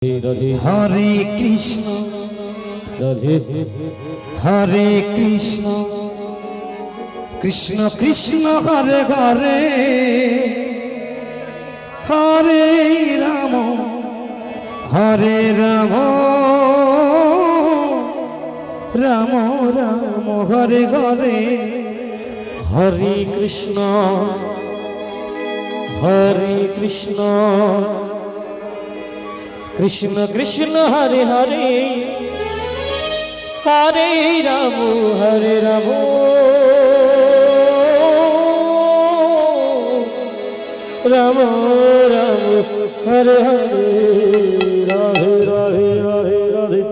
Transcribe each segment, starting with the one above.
हरे Krishna हरे Krishna Krishna Krishna Hare Hare Hare Ram Ram Ram Hare Hare Hare Krishna Krishna Krishna Hare Hare Hare Ram Ram Ram Hare Hare Radhe Radhe Radhe Radhe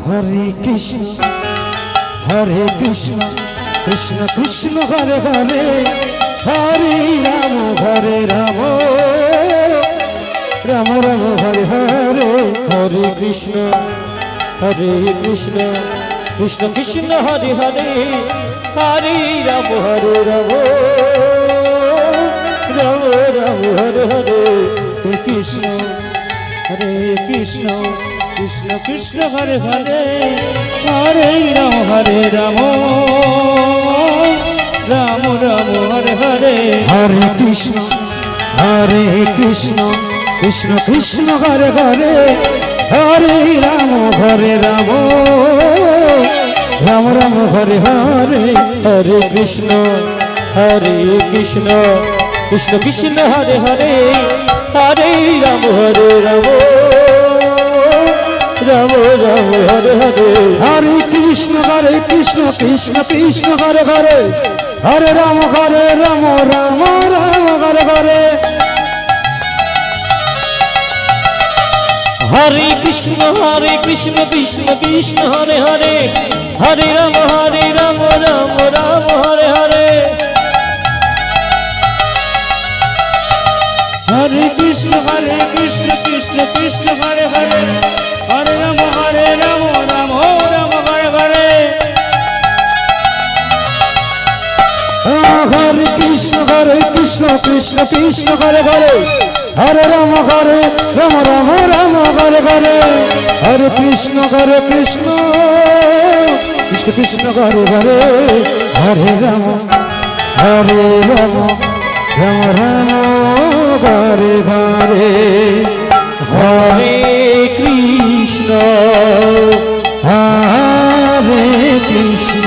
हरे Krishna Krishna Krishna Hare Hare Hare Ram Ram Ram Hare Hare Hare Krishna Krishna Krishna Hare Hare Hare Ram Ram Ram Hare Hare Krishna Krishna Krishna Hare Hare Hare Ram Ram Ram Hare Hare Hare Krishna Krishna Krishna Hare Hare Hare Ram Ram Hare Hare Hare Krishna Krishna Krishna Hare Hare Hare Ram Ram Hare Hare Hare Krishna Krishna Krishna Hare Hare Hare Ram Ram Hare Hare Hare Krishna Krishna Krishna Hare Hare Hare Ram Ram Hare Hare Hare Krishna Krishna Krishna Hare Hare Hare Ram Ram Hare Hare Hare Krishna Krishna Krishna Hare Hare Hare Ram Ram Hare Hare Hare Krishna Krishna Krishna Hare Hare Hare Ram Ram Hare Hare Hare Krishna Krishna Krishna Hare Hare Hare Ram Ram Hare Hare Hare Krishna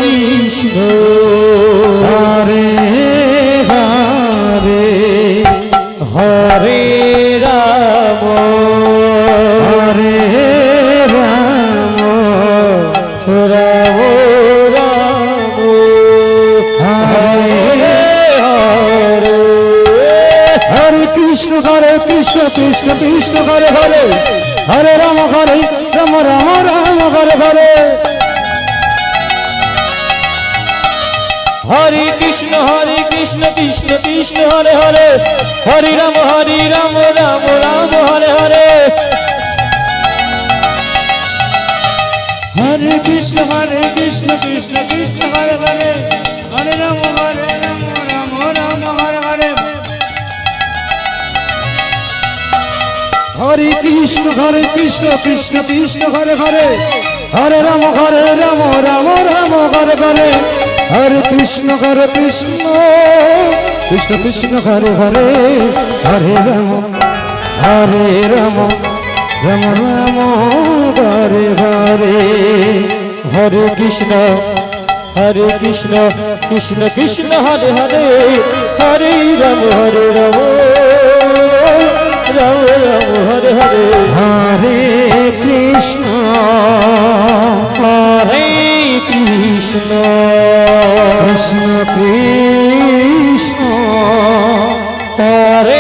Krishna Hare Hare Hare Ram Ram Hare Hare Hare Krishna Krishna Krishna Hare Hare Hare Ram Ram Hare Hare Hare Krishna Krishna Krishna Hare Hare Hare Ram Ram Hare Hare Hare Krishna Krishna Krishna Hare Hare Hare Ram Ram Hare Hare Hare Krishna Krishna Hare Hare Hare Ram Ram Hare Hare Hare Krishna Krishna Krishna Hare Hare Hare Ram Ram Hare Hare Hare Krishna Krishna Krishna Hare Hare Hare Ram Ram Hare Hare Hare Krishna Krishna Krishna हरे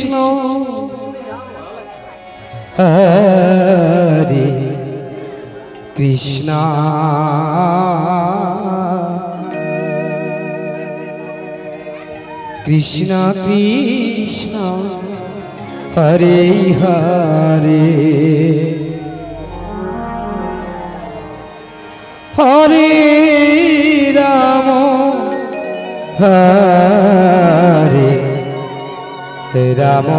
Krishna হরে Krishna Krishna Krishna Hare Hare Hare Ram হরে Ram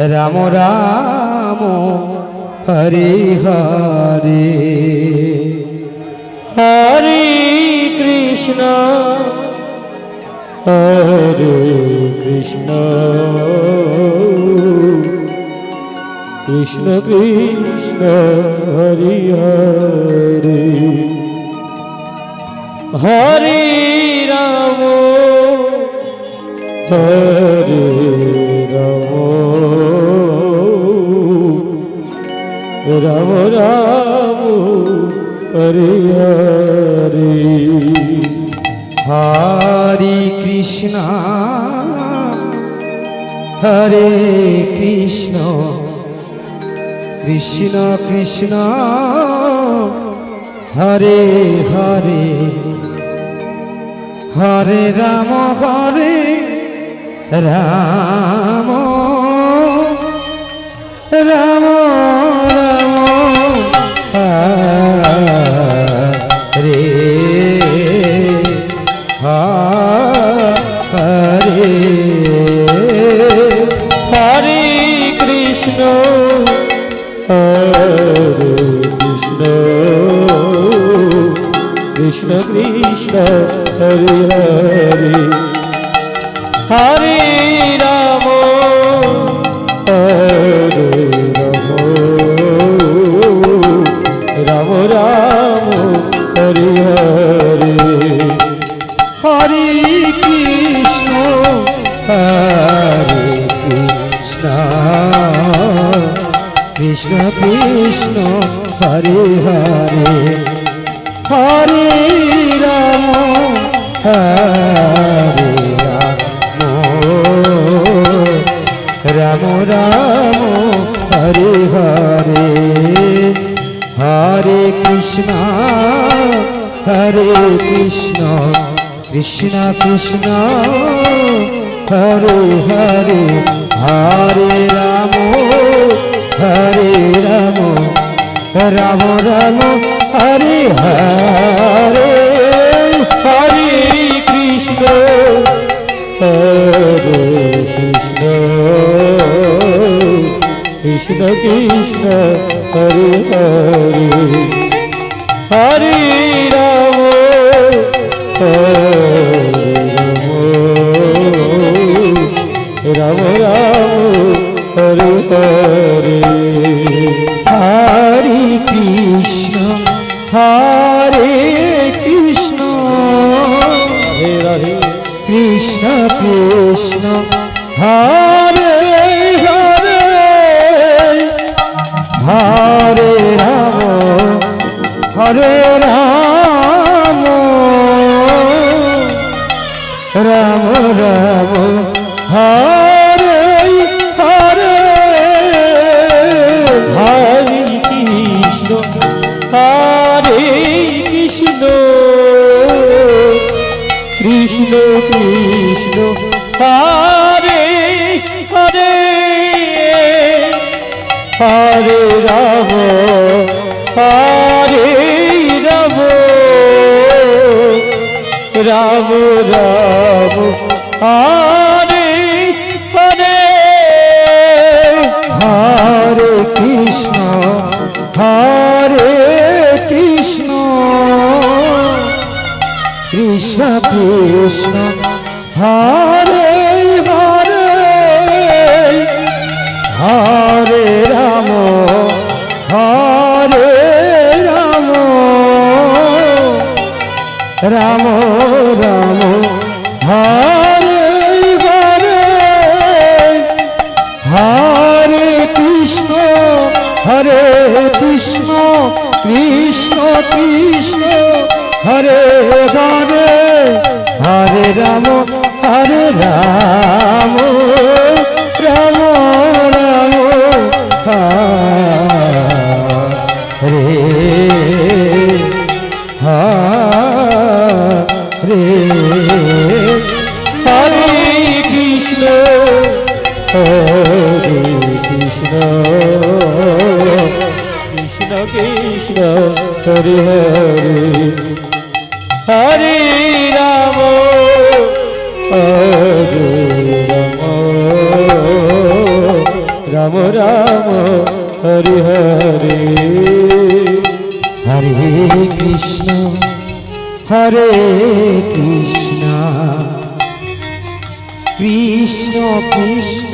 Ram Ram Hare Hare Hare Krishna হরে Krishna Krishna Krishna Hare Hare Hare Ram হরে Ram Ram Ram Hare Hare Hare Krishna হরে Krishna Krishna Krishna Hare Hare Hare Ram হরে Ram Ram Ram Hare Hare Hare Krishna হরে Krishna Krishna Krishna Hare Hare Hare Ram হরে Ram Ram Ram Hare Hare Hare Krishna হরে Krishna Krishna Krishna Hare Hare Hare Ram হরে Ram Ram Ram Hare Hare Hare Krishna হরে Krishna Krishna Krishna Hare Hare Hare Ram Ram Ram Hare Hare Hare Krishna হরে Krishna Krishna Krishna Hare Hare Hare Ram Ram Ram Hare Hare Hare Krishna হরে Krishna Hare Hare Krishna Krishna Hare Hare Hare Ram হরে Ram Ram Ram Hare Hare Hare Krishna হরে Krishna Krishna Krishna Hare Hare Hare Ram হরে Ram Ram Ram Hare Hare Hare Krishna হরে Krishna Krishna Krishna Hare Hare Hare Ram হরে Ram Ram Ram Hare Hare Hare Krishna Krishna Krishna Krishna Hare Hare Hare Ram হরে Ram Ram Ram Hare Hare Hare Krishna হরে Krishna Krishna Krishna Hare Hare Hare Ram হরে Ram Ram Ram Hare Hare Hare Krishna হরে Krishna Krishna Krishna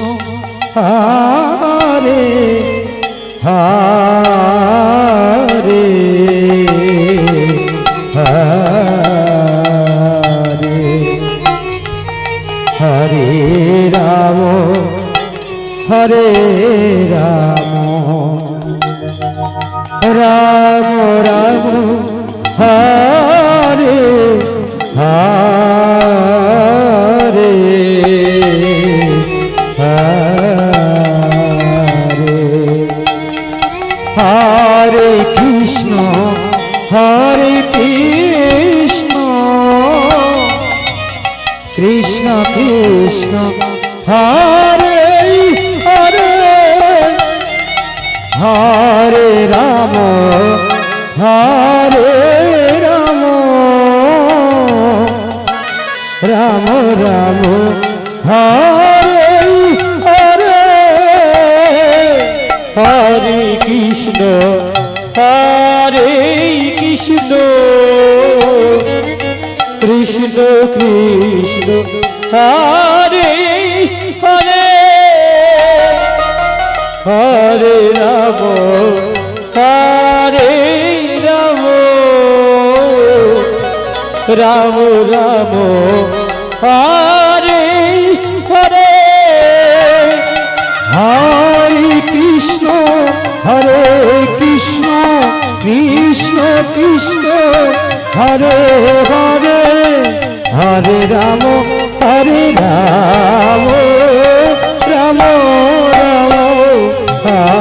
Hare Hare Hare Hare Ram হরে Ram Ram Ram Hare Hare Hare Hare Krishna হরে Krishna Krishna Krishna Hare Hare Hare Ram হরে Ram Ram Ram Hare Hare Hare Krishna হরে Krishna Krishna Krishna Hare Hare Hare Ram হরে Ram Ram Ram Hare Hare Hare Krishna হরে Krishna Krishna Krishna Hare Hare Hare Ram হরে Ram Ram Ram Hare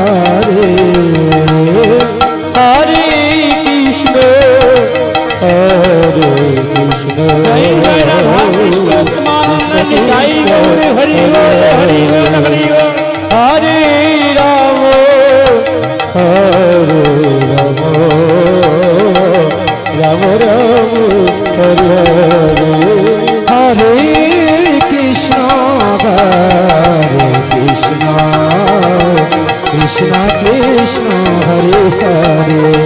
Hare Hare Krishna হরে Krishna জয় জয় Radha Krishna Premananda জয় Gour Hari বল Hari বল Hari বল হরে Ram হরে Ram Ram Ram Hare Hare Krishna হরে Krishna Krishna Krishna Hare Hare